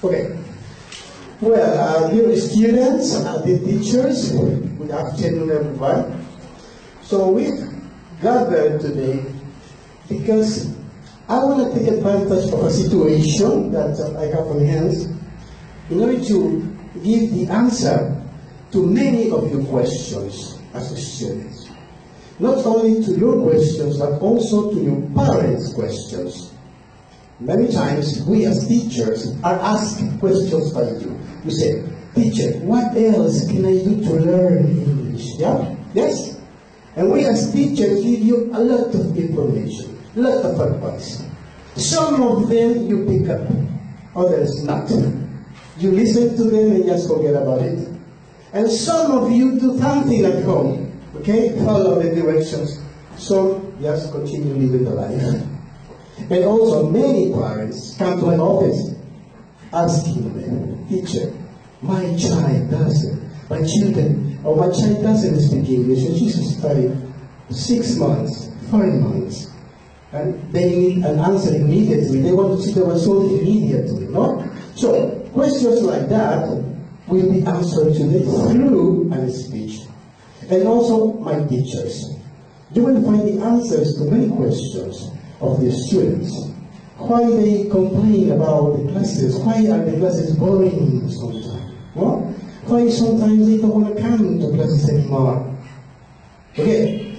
Okay. Well, dear students, dear teachers, good afternoon, everyone. So we gathered today because I want to take advantage of a situation that I have on hand in order to give the answer to many of your questions as students. Not only to your questions, but also to your parents' questions. Many times, we as teachers are asked questions by you. You say, teacher, what else can I do to learn English? Yeah? Yes? And we as teachers give you a lot of information, a lot of advice. Some of them you pick up, others not. You listen to them and just forget about it. And some of you do something at home, okay? Follow the directions. Some just continue living the life. And also, many parents come to my office asking me, teacher, my child doesn't speak English, and she's studied 6 months, 5 months, and they need an answer immediately. They want to see the result immediately, no? So, questions like that will be answered today through a speech. And also, my teachers. You will find the answers to many questions of the students. Why they complain about the classes? Why are the classes boring sometimes? Well, why sometimes they don't want to come to classes anymore? Okay,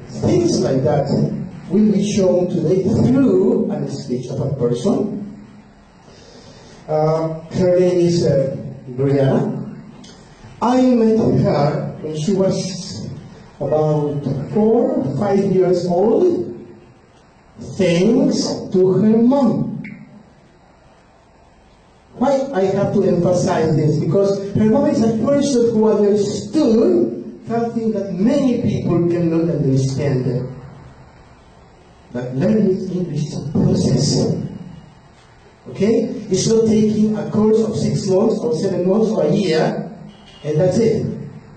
things like that will be shown today through a speech of a person. Her name is BRIANA. I met her when she was about 4 or 5 years old, thanks to her mom. Why I have to emphasize this? Because her mom is a person who understood something that many people cannot understand. That learning English is a process. Okay? It's not taking a course of 6 months or 7 months or a year, and that's it.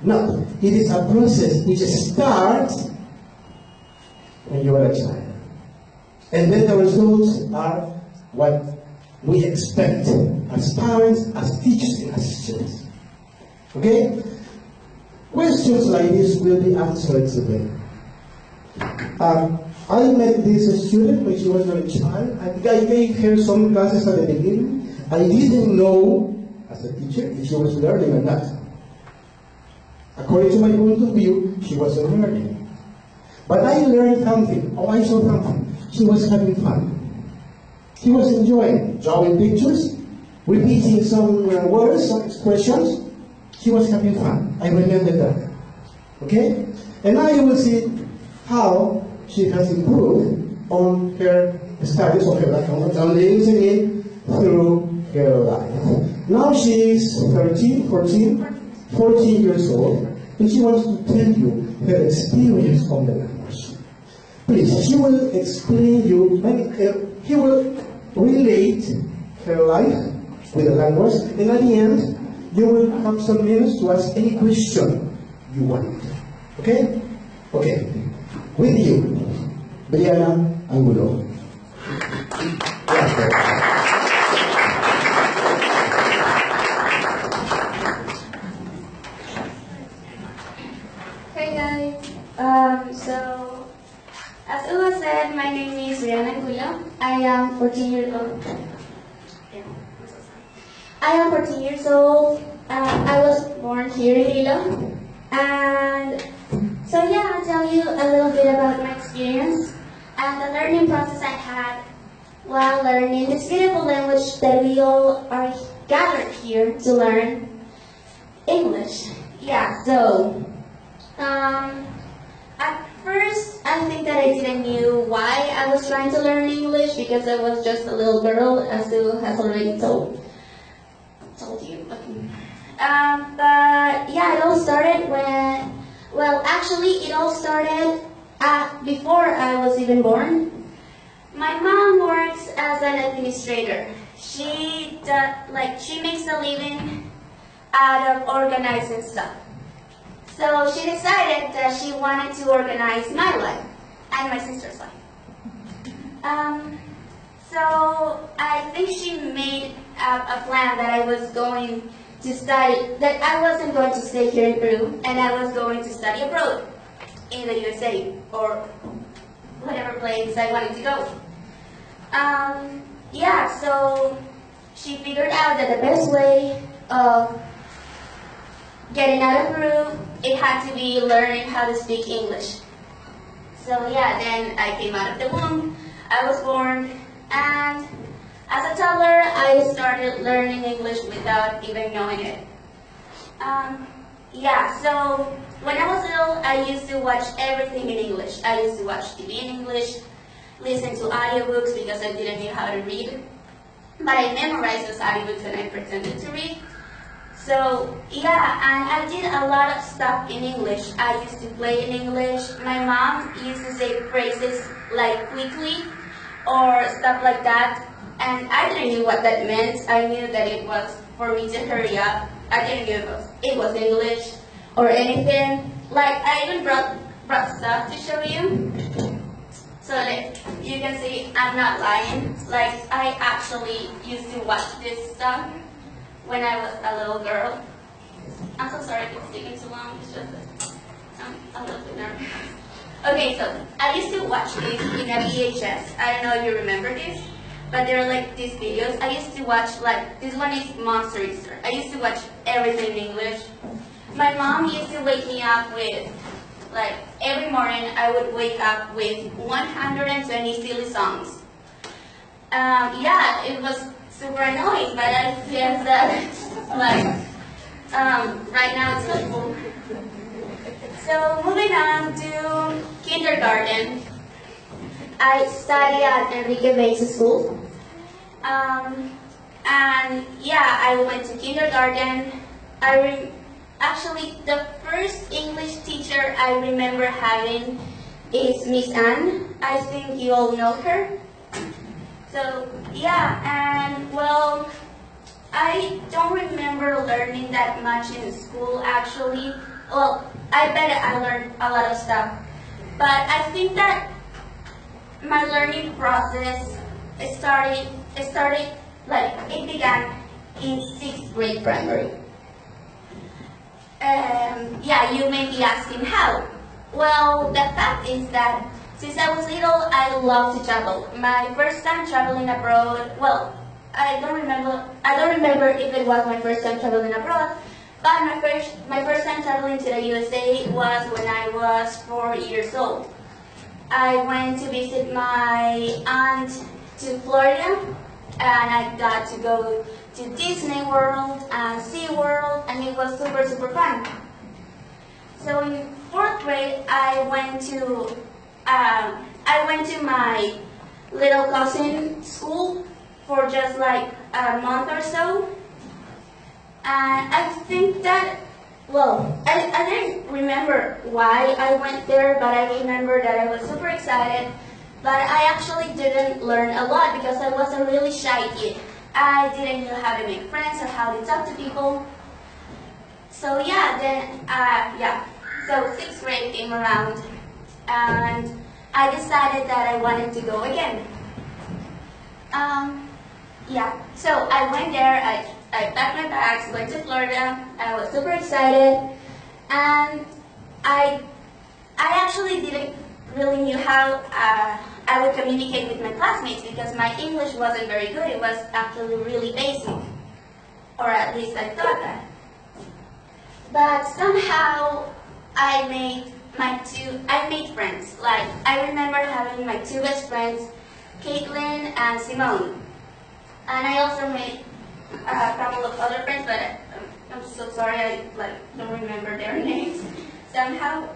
No. It is a process which starts when you are a child. And then the results are what we expect as parents, as teachers, and as students. Okay? Questions like this will be answered today. I met this student when she was a child. I gave her some classes at the beginning. I didn't know, as a teacher, if she was learning or not. According to my point of view, she wasn't learning. But I learned something, or I saw something. She was having fun. She was enjoying drawing pictures, repeating some words, some expressions. She was having fun. I remember that. Okay? And now you will see how she has improved on her studies, on her life, on the listening through her life. Now she is 14 years old, and she wants to tell you her experience on the language. Please, she will explain you, he will relate her life with the language, and at the end, you will have some minutes to ask any question you want. Okay? Okay. With you, BRIANA ANGULO. Hey guys, so as Ula said, my name is BRIANA ANGULO. I am 14 years old. I am 14 years old. I was born here in Ilo. And so yeah, I'll tell you a little bit about my experience and the learning process I had while learning this beautiful language that we all are gathered here to learn, English. Yeah, so at first I think that I didn't know why I was trying to learn English, because I was just a little girl, as Sue has already told you. But yeah, it all started when, well, actually it all started before I was even born. My mom works as an administrator. She makes a living out of organizing stuff. So she decided that she wanted to organize my life and my sister's life. So I think she made a plan that I was going to study, that I wasn't going to stay here in Peru, and I was going to study abroad in the USA or whatever place I wanted to go. Yeah, so she figured out that the best way of getting out of Peru, it had to be learning how to speak English. So yeah, then I came out of the womb, I was born, and as a toddler, I started learning English without even knowing it. Yeah, so when I was little, I used to watch everything in English. I used to watch TV in English, listen to audiobooks because I didn't know how to read. But I memorized those audiobooks and I pretended to read. So yeah, and I did a lot of stuff in English. I used to play in English. My mom used to say phrases like quickly or stuff like that. And I didn't know what that meant. I knew that it was for me to hurry up. I didn't know it was English or anything. Like, I even brought stuff to show you. So that you can see I'm not lying. Like, I actually used to watch this stuff when I was a little girl. I'm so sorry if it's taking too long. It's just that I'm a little bit nervous. Okay, so I used to watch this in a VHS. I don't know if you remember this, but there are like these videos. I used to watch, like, this one is Monster Easter. I used to watch everything in English. My mom used to wake me up with, like, every morning I would wake up with 120 silly songs. Yeah, it was super annoying, but I guess that, like, right now it's helpful. So moving on to kindergarten. I studied at Enrique Bates School. And yeah, I went to kindergarten. Actually, the first English teacher I remember having is Miss Anne. I think you all know her. So yeah, and well, I don't remember learning that much in school actually. Well, I bet I learned a lot of stuff. But I think that my learning process it began in 6th grade primary. Yeah, you may be asking how. Well, the fact is that since I was little, I loved to travel. My first time traveling abroad, well, I don't remember if it was my first time traveling abroad, but my first time traveling to the USA was when I was 4 years old. I went to visit my aunt to Florida, and I got to go to Disney World and SeaWorld, and it was super, super fun. So in 4th grade, I went to my little cousin's school for just like a month or so. And I think that, well, I didn't remember why I went there, but I remember that I was super excited. But I actually didn't learn a lot because I was a really shy kid. I didn't know how to make friends or how to talk to people. So yeah, so 6th grade came around and I decided that I wanted to go again. Yeah, so I went there, I packed my bags, went to Florida, I was super excited, and I actually didn't really knew how I would communicate with my classmates because my English wasn't very good. It was actually really basic, or at least I thought that. But somehow I made friends. Like, I remember having my 2 best friends, Caitlin and Simone. And I also made a couple of other friends, but I'm so sorry, I don't remember their names somehow.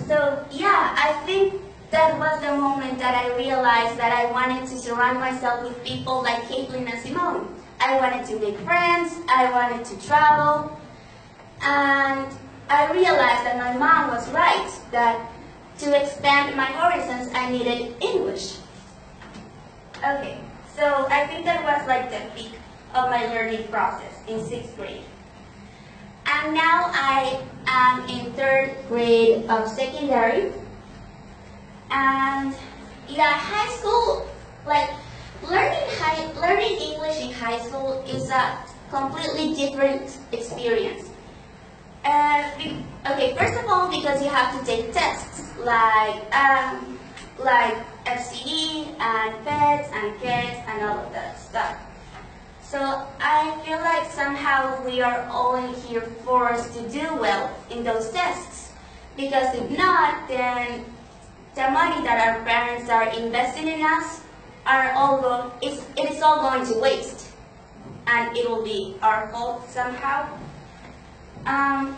So yeah, I think that was the moment that I realized that I wanted to surround myself with people like Caitlin and Simone. I wanted to make friends, I wanted to travel, and I realized that my mom was right, that to expand my horizons I needed English. Okay, so I think that was like the peak of my learning process in 6th grade. And now I am in 3rd grade of secondary. And yeah, high school, like, Learning English in high school is a completely different experience. Okay, first of all, because you have to take tests like FCE and PETs and KETs and all of that stuff. So I feel like somehow we are all in here forced to do well in those tests, because if not, then the money that our parents are investing in us it is all going to waste, and it will be our fault somehow.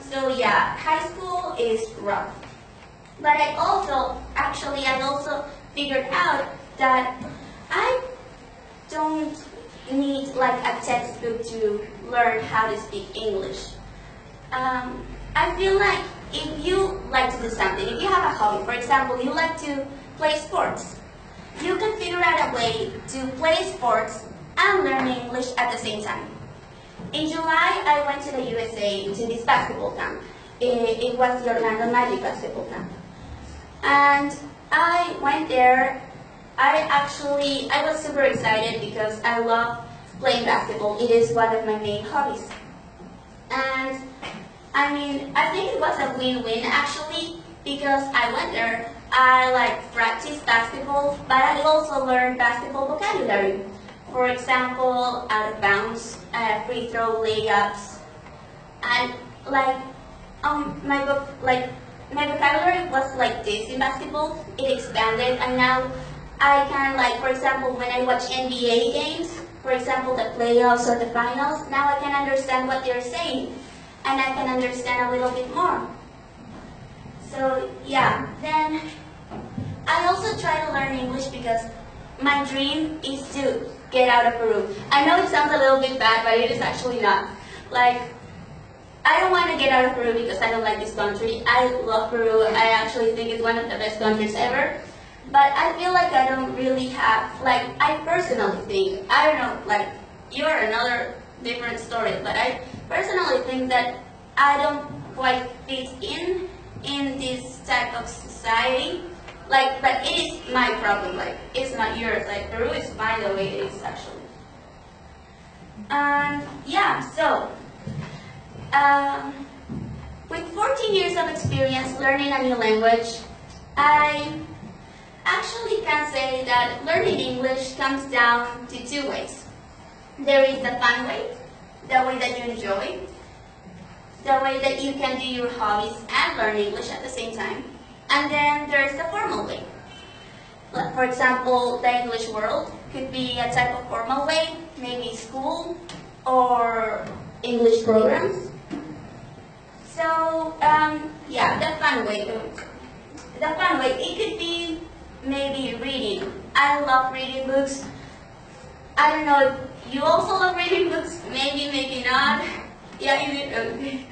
So yeah, high school is rough. But I also figured out that I don't need like a textbook to learn how to speak English. I feel like if you like to do something, if you have a hobby, for example, you like to play sports, you can figure out a way to play sports and learn English at the same time. In July, I went to the USA to this basketball camp. It was the Orlando Magic basketball camp. And I went there. I was super excited because I love playing basketball. It is one of my main hobbies. And I think it was a win-win actually, because I went there. I practiced basketball, but I also learned basketball vocabulary. For example, out of bounds, free throw layups, and my vocabulary was like this in basketball. It expanded, and now I can for example, when I watch NBA games, for example, the playoffs or the finals, now I can understand what they're saying, and I can understand a little bit more. So yeah, then I also try to learn English because my dream is to get out of Peru. I know it sounds a little bit bad, but it is actually not. I don't want to get out of Peru because I don't like this country. I love Peru. I actually think it's one of the best countries ever. But I feel like I don't really have, I personally think, I don't know, you're another different story, but I personally think that I don't quite fit in this type of society. But it is my problem, it's not yours. Peru is fine the way it is, actually. Yeah, so, with 14 years of experience learning a new language, I actually can say that learning English comes down to two ways. There is the fun way, the way that you enjoy, the way that you can do your hobbies and learn English at the same time. And then there's the formal way. For example, the English world could be a type of formal way, maybe school or English programs. So, yeah, the fun way. The fun way, it could be maybe reading. I love reading books. I don't know if you also love reading books. Maybe, maybe not. Yeah, you do. Okay.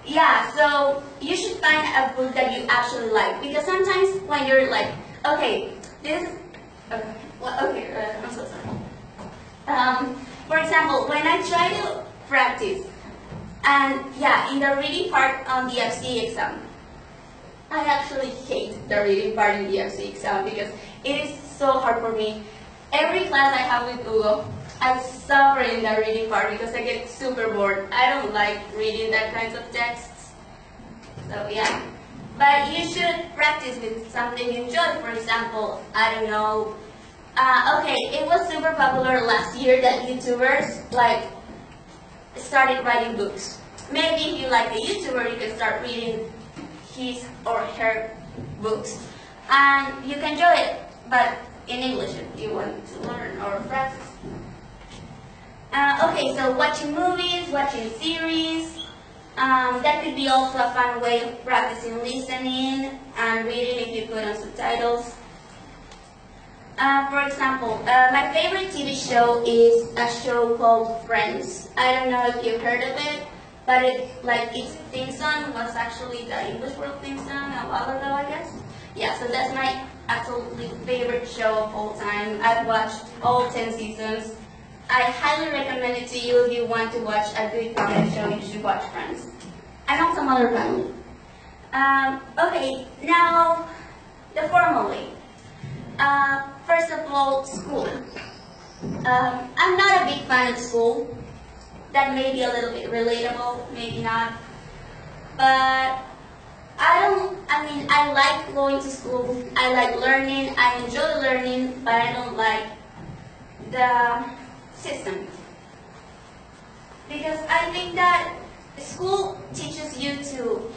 Yeah, so you should find a book that you actually like, because sometimes when you're okay, this, okay, well, okay, I'm so sorry. For example, when I try to practice, and yeah, in the reading part on the FCE exam, I actually hate the reading part in the FCE exam because it is so hard for me. Every class I have with Hugo, I suffer in the reading part because I get super bored. I don't like reading that kinds of texts. So yeah. But you should practice with something you enjoy. For example, I don't know. Okay, it was super popular last year that YouTubers started writing books. Maybe if you like a YouTuber, you can start reading his or her books. And you can enjoy it, but in English if you want to learn or practice. Okay, so watching movies, watching series, that could be also a fun way of practicing listening and reading if you put on subtitles. For example, my favorite TV show is a show called Friends. I don't know if you've heard of it, but its theme song was actually the English World theme song a while ago, I guess. Yeah, so that's my absolutely favorite show of all time. I've watched all 10 seasons. I highly recommend it to you if you want to watch a good comedy show. You should watch Friends. And also Modern Family. Okay, now the formal way. First first of all, school. I'm not a big fan of school. That may be a little bit relatable, maybe not. But I like going to school. I like learning. I enjoy learning, but I don't like the system. Because I think that school teaches you to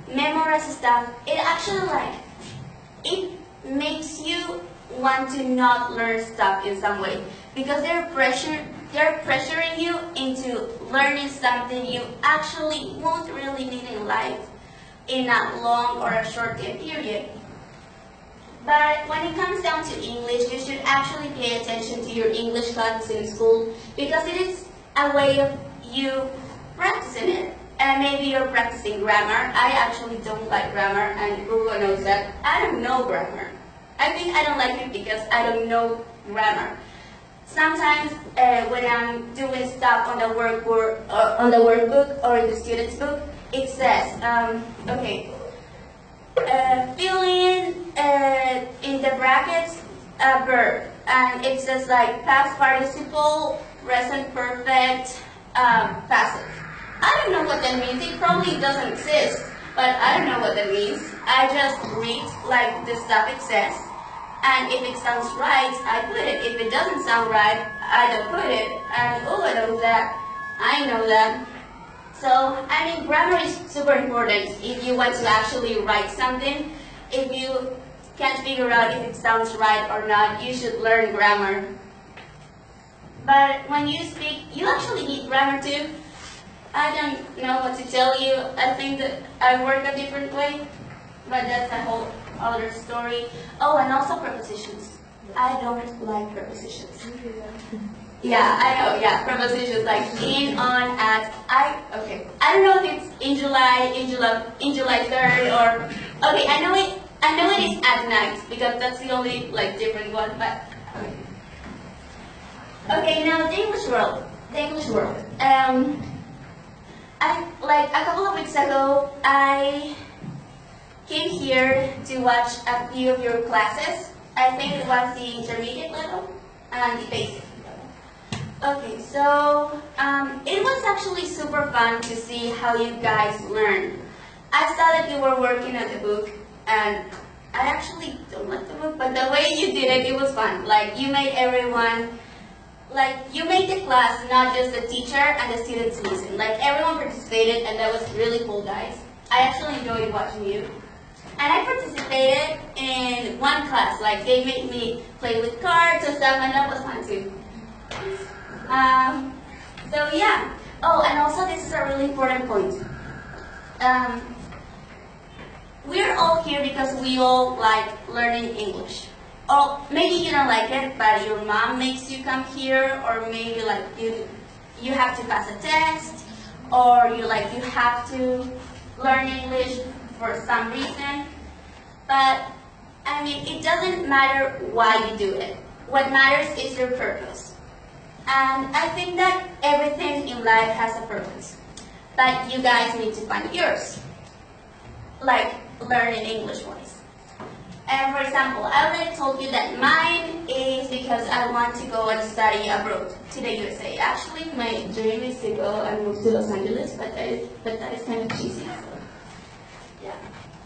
memorize stuff. It makes you want to not learn stuff in some way. Because they're pressuring you into learning something you actually won't really need in life in a long or a short time period. But when it comes down to English, you should actually pay attention to your English classes in school because it is a way of you practicing it. And maybe you're practicing grammar. I actually don't like grammar, and Google knows that. I don't know grammar. I think I don't like it because I don't know grammar. Sometimes when I'm doing stuff on the workbook or in the student's book, it says, fill in the brackets a verb, and it says like past participle, present perfect, passive. I don't know what that means. It probably doesn't exist, but I don't know what that means. I just read like the stuff it says. And if it sounds right, I put it. If it doesn't sound right, I don't put it. And I know that. I know that. So, grammar is super important if you want to actually write something. If you can't figure out if it sounds right or not, you should learn grammar. But when you speak, you actually need grammar too. I don't know what to tell you. I think that I work a different way, but that's a whole other story. Oh, and also prepositions. I don't like prepositions. Yeah, I know, yeah, prepositions like in, on, at, I don't know if it's in July 3rd, or, okay, I know it is at night, because that's the only, like, different one, but, okay. Okay, now, the English world. Like, a couple of weeks ago, I came here to watch a few of your classes. I think it was the intermediate level and the basic level. Okay, so it was actually super fun to see how you guys learn. I saw that you were working on the book, and I actually don't like the book, but the way you did it, it was fun. Like, you made everyone, like, you made the class not just the teacher and the students listen. Like, everyone participated, and that was really cool, guys. I actually enjoyed watching you. And I participated in one class, like they made me play with cards and stuff, and that was fun too. So yeah. Oh, and also this is a really important point. We're all here because we all like learning English. Or maybe you don't like it, but your mom makes you come here, or maybe like you have to pass a test, or you have to learn English for some reason. But it doesn't matter why you do it. What matters is your purpose. And I think that everything in life has a purpose. But you guys need to find yours. Like learning English-wise. And for example, I already told you that mine is because I want to go and study abroad to the USA. Actually, my dream is to go and move to Los Angeles, but that is kind of cheesy.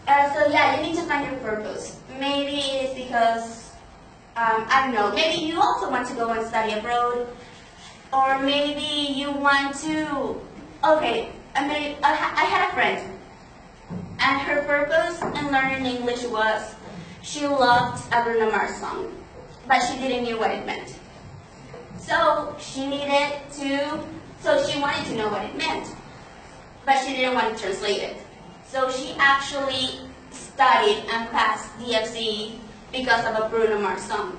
So yeah, you need to find your purpose. Maybe it is because, I don't know, maybe you also want to go and study abroad, or maybe you want to, okay, I had a friend, and her purpose in learning English was she loved a Bruno Mars song, but she didn't know what it meant. So she wanted to know what it meant, but she didn't want to translate it. So she actually studied and passed DFC because of a Bruno Mars song.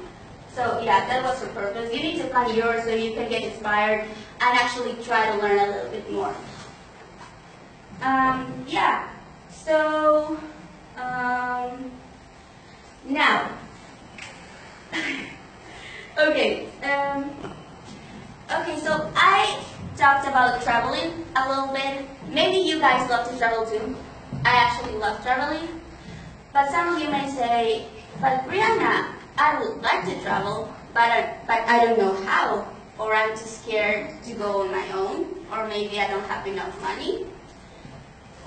So yeah, that was her purpose. You need to find yours so you can get inspired and actually try to learn a little bit more. Yeah, so now, okay, so I talked about traveling a little bit. Maybe you guys love to travel too. I actually love traveling. But some of you may say, but Brianna, I would like to travel, but I don't know how, or I'm too scared to go on my own, or maybe I don't have enough money.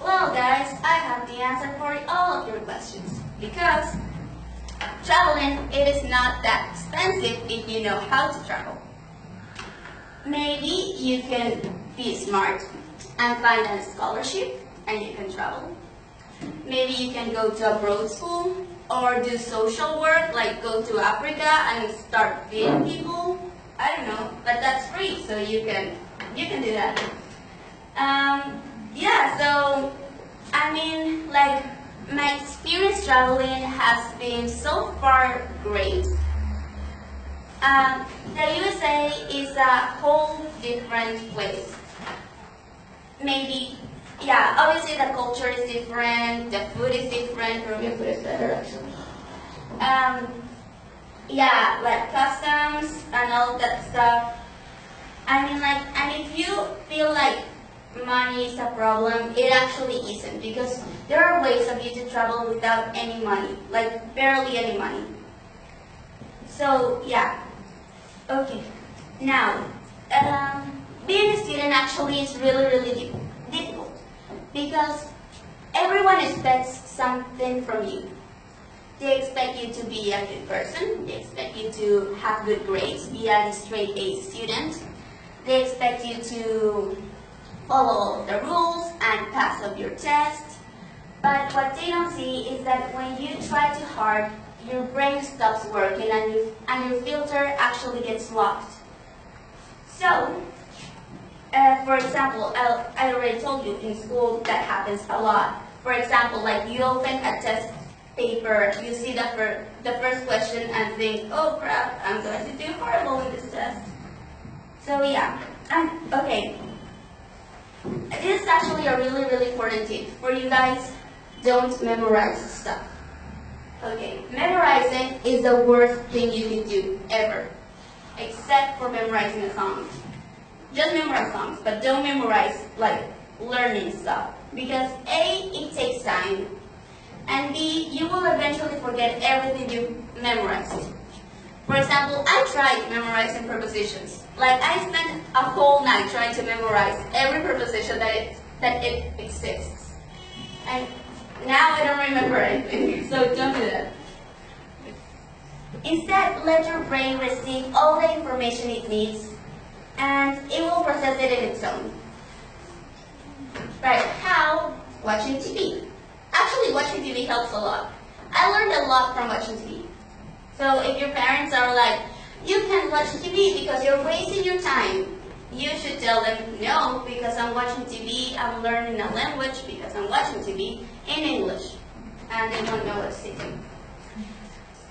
Well, guys, I have the answer for all of your questions, because traveling, it is not that expensive if you know how to travel. Maybe you can be smart and find a scholarship and you can travel. Maybe you can go to abroad school or do social work, like go to Africa and start feeding people. I don't know, but that's free, so you can do that. Yeah, so I mean, like, my experience traveling has been so far great. The USA is a whole different place. Maybe, yeah, obviously the culture is different, the food is different. Peruvian food is better, actually. Yeah, like customs and all that stuff. I mean, like, and if you feel like money is a problem, it actually isn't, because there are ways of you to travel without any money, like barely any money. So, yeah. Okay. Now, being a student actually is really difficult, because everyone expects something from you. They expect you to be a good person. They expect you to have good grades, be a straight A student. They expect you to follow all of the rules and pass up your test. But what they don't see is that when you try too hard, your brain stops working and your filter actually gets locked. So, for example, I already told you in school that happens a lot. For example, like you open a test paper, you see the first question and think, oh crap, I'm going to do horrible in this test. So yeah, okay. This is actually a really important tip for you guys. Don't memorize stuff. Okay, memorizing is the worst thing you can do ever, except for memorizing a song. Just memorize songs, but don't memorize like learning stuff, because A, it takes time, and B, you will eventually forget everything you memorized. For example, I tried memorizing prepositions. Like, I spent a whole night trying to memorize every preposition that it exists. And now I don't remember anything, so don't do that. Instead, let your brain receive all the information it needs, and it will process it in its own. Right, how? Watching TV. Actually, watching TV helps a lot. I learned a lot from watching TV. So if your parents are like, you can't watch TV because you're wasting your time, you should tell them, no, because I'm watching TV, I'm learning a language because I'm watching TV in English. And they don't know what to do.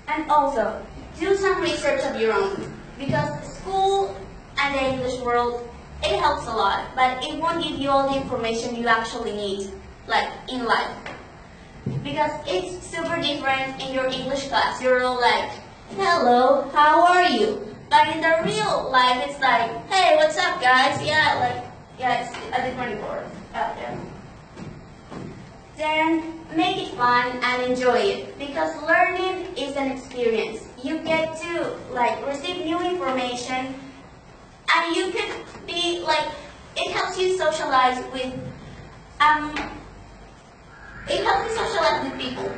And also, do some research of your own, because school and the English world, it helps a lot, but it won't give you all the information you actually need, like in life. Because it's super different in your English class. You're all like, hello, how are you? But in the real life, it's like, hey, what's up, guys? Yeah, it's a different world out there. Then make it fun and enjoy it, because learning is an experience. You get to like receive new information, and you can be like, it helps you socialize with people.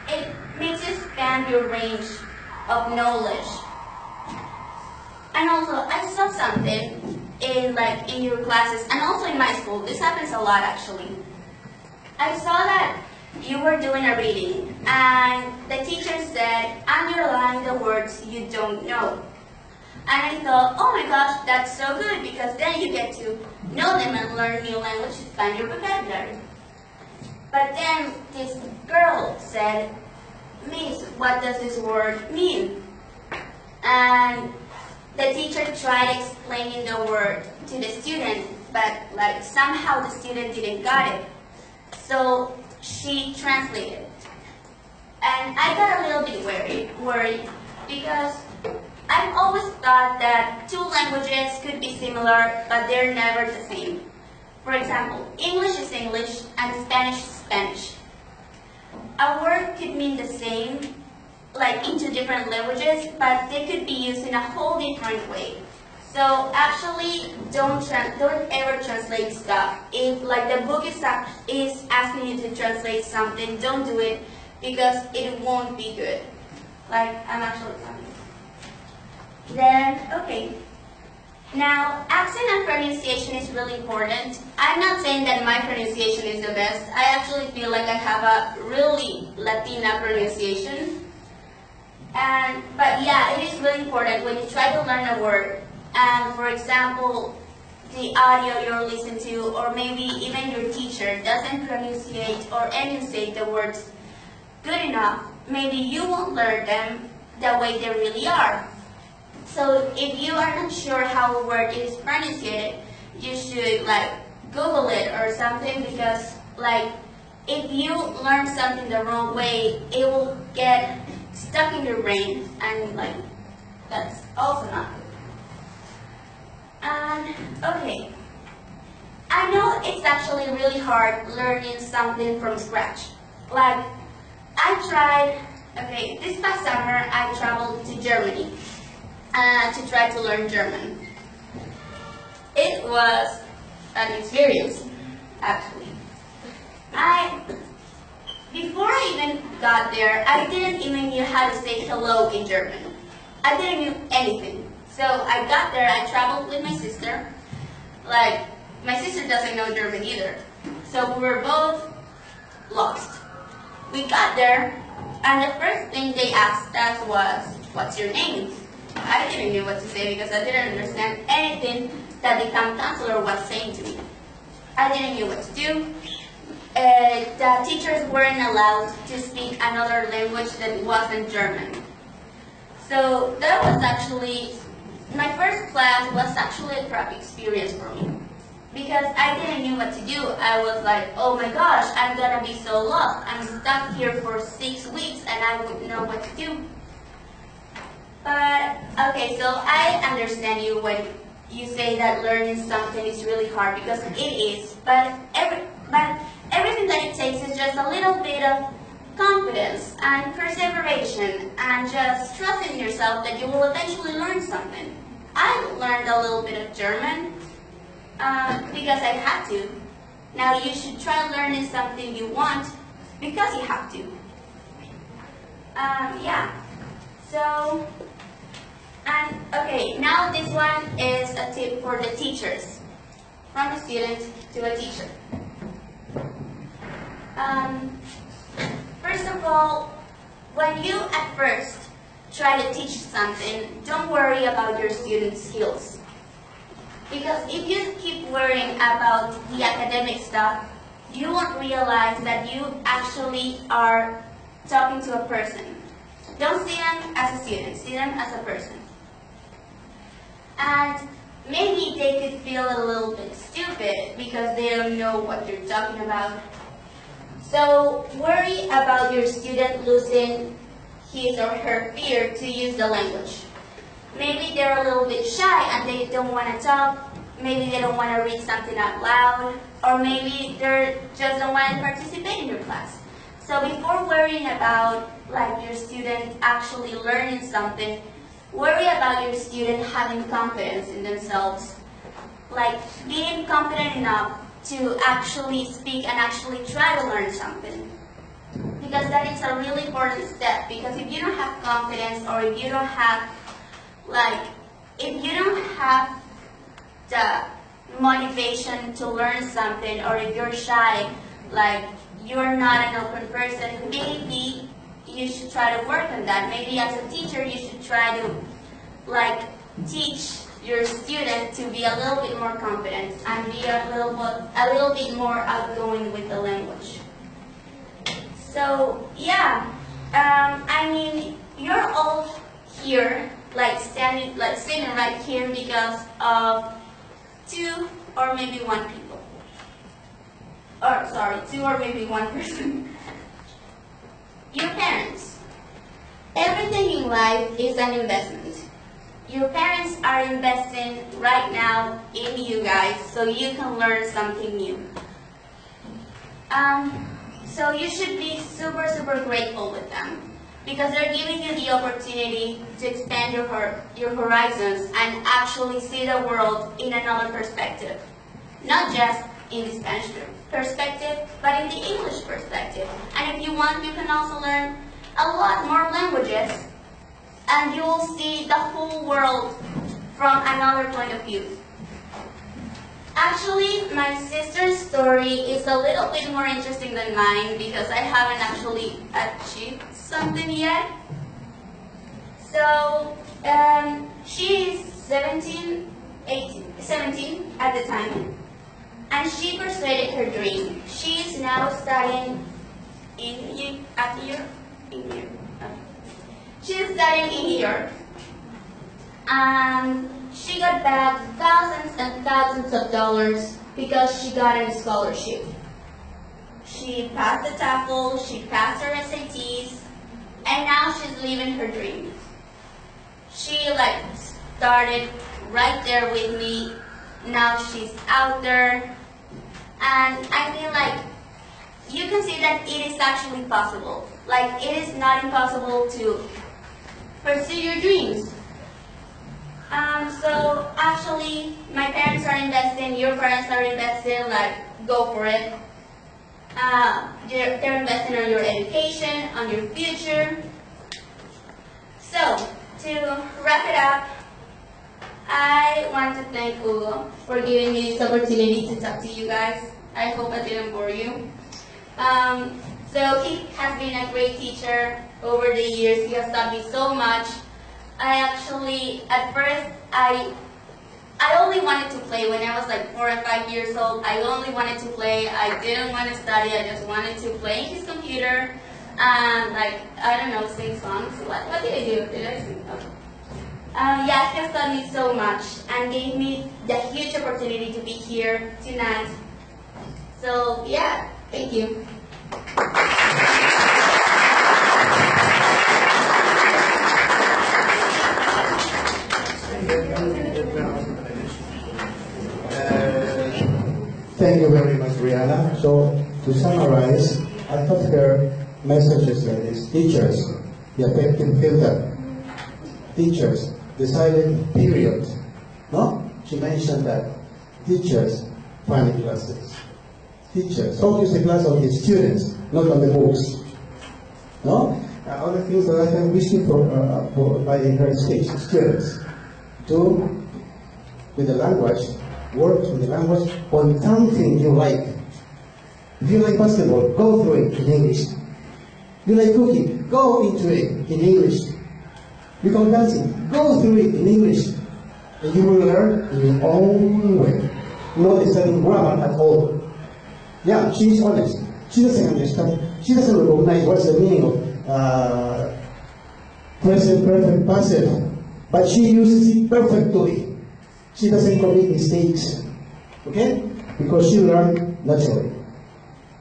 It makes you expand your range of knowledge. And also, I saw something in your classes, and also in my school. This happens a lot, actually. I saw that you were doing a reading, and the teacher said, underline the words you don't know. And I thought, oh my gosh, that's so good, because then you get to know them and learn new languages, expand your vocabulary. But then this girl said, Miss, what does this word mean? And the teacher tried explaining the word to the student, but like somehow the student didn't got it. So she translated. And I got a little bit worried because I've always thought that two languages could be similar, but they're never the same. For example, English is English and Spanish is Spanish. A word could mean the same, like into different languages, but they could be used in a whole different way. So actually, don't ever translate stuff. If like the book is asking you to translate something, don't do it because it won't be good. Like I'm actually coming. Then okay. Now, accent and pronunciation is really important. I'm not saying that my pronunciation is the best. I actually feel like I have a really Latina pronunciation. But yeah, it is really important when you try to learn a word. And for example, the audio you're listening to, or maybe even your teacher doesn't pronunciate or enunciate the words good enough, maybe you won't learn them the way they really are. So if you are not sure how a word is pronounced, you should like Google it or something, because like if you learn something the wrong way, it will get stuck in your brain, and like that's also not good. And okay, I know it's actually really hard learning something from scratch. Like I tried, okay, this past summer I traveled to Germany to try to learn German. It was an experience, actually. Before I even got there, I didn't even know how to say hello in German. I didn't know anything. So I got there, I traveled with my sister. Like, my sister doesn't know German either. So we were both lost. We got there, and the first thing they asked us was, "What's your name?" I didn't know what to say because I didn't understand anything that the camp counselor was saying to me. I didn't know what to do. The teachers weren't allowed to speak another language that wasn't German. So that was actually, my first class was actually a crap experience for me. Because I didn't know what to do. I was like, oh my gosh, I'm gonna be so lost. I'm stuck here for 6 weeks and I wouldn't know what to do. But, okay, so I understand you when you say that learning something is really hard, because it is, but everything that it takes is just a little bit of confidence and perseveration and just trust in yourself that you will eventually learn something. I learned a little bit of German because I had to. Now you should try learning something you want because you have to. Yeah. So, and okay, now this one is a tip for the teachers, from a student to a teacher. First of all, when you at first try to teach something, don't worry about your students' skills. Because if you keep worrying about the academic stuff, you won't realize that you actually are talking to a person. Don't see them as a student, see them as a person. And maybe they could feel a little bit stupid because they don't know what you're talking about. So worry about your student losing his or her fear to use the language. Maybe they're a little bit shy and they don't want to talk. Maybe they don't want to read something out loud. Or maybe they just don't want to participate in your class. So before worrying about like your student actually learning something, worry about your student having confidence in themselves. Like being confident enough to actually speak and actually try to learn something. Because that is a really important step, because if you don't have confidence, or if you don't have the motivation to learn something, or if you're shy, like you're not an open person, maybe you should try to work on that. Maybe as a teacher you should try to like teach your student to be a little bit more confident and be a little bit more outgoing with the language. So yeah, I mean, you're all here, like standing right here because of 2 or maybe 1 people. Or sorry, 2 or maybe 1 person. Your parents. Everything in life is an investment. Your parents are investing right now in you guys so you can learn something new. So you should be super, super grateful with them. because they're giving you the opportunity to expand your horizons and actually see the world in another perspective. Not just in the Spanish perspective, but in the English perspective. And if you want, you can also learn a lot more languages, and you will see the whole world from another point of view. Actually, my sister's story is a little bit more interesting than mine because I haven't actually achieved something yet. So, she's 17 at the time, and she persuaded her dream. She's now studying She's studying in New York, and she got back thousands and thousands of dollars because she got a scholarship. She passed the TOEFL, she passed her SATs, and now she's living her dream. She started right there with me. Now she's out there, and I feel you can see that it is actually possible. It is not impossible to pursue your dreams. So actually, my parents are investing, your parents are investing, go for it. They're investing on your education, on your future. So, to wrap it up, I want to thank Hugo for giving me this opportunity to talk to you guys. I hope I didn't bore you. So he has been a great teacher over the years. He has taught me so much. At first, I only wanted to play when I was 4 or 5 years old. I only wanted to play. I didn't want to study. I just wanted to play his computer and I don't know, sing songs. What did I do? Did I sing? Yeah, he has taught me so much and gave me the huge opportunity to be here tonight. So yeah, thank you. Thank you very much, Brianna. So, to summarize, I thought her messages like this. Teachers, the affective filter. Teachers, the silent period. No? She mentioned that. Teachers, funny classes. Teachers, focus the class on the students, not on the books. No? Other things that I can wish you by her stage, students. Do with the language, work with the language on something you like. If you like basketball, go through it in English. If you like cooking, go into it in English. You like dancing, go through it in English. And you will learn in your own way. Not studying grammar at all. Yeah, she's honest. She doesn't understand. She doesn't recognize what's the meaning of present perfect passive. But she uses it perfectly. She doesn't commit mistakes. Okay? Because she learned naturally.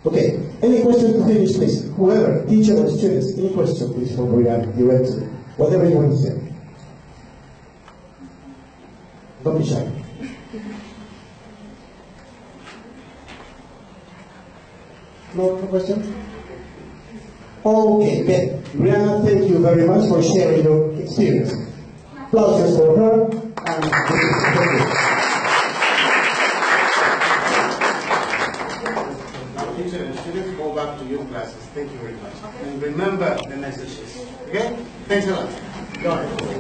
Okay. Any question to finish, please? Whoever, teacher or students, any question, please, for Brianna, directly. Whatever you want to say. Don't be shy. No question? Okay, Ben. Brianna, thank you very much for sharing your experience. Applause for her. And thank you. Now, teacher and students, go back to your classes. Thank you very much. And remember the messages. Okay? Thanks a lot. Go ahead.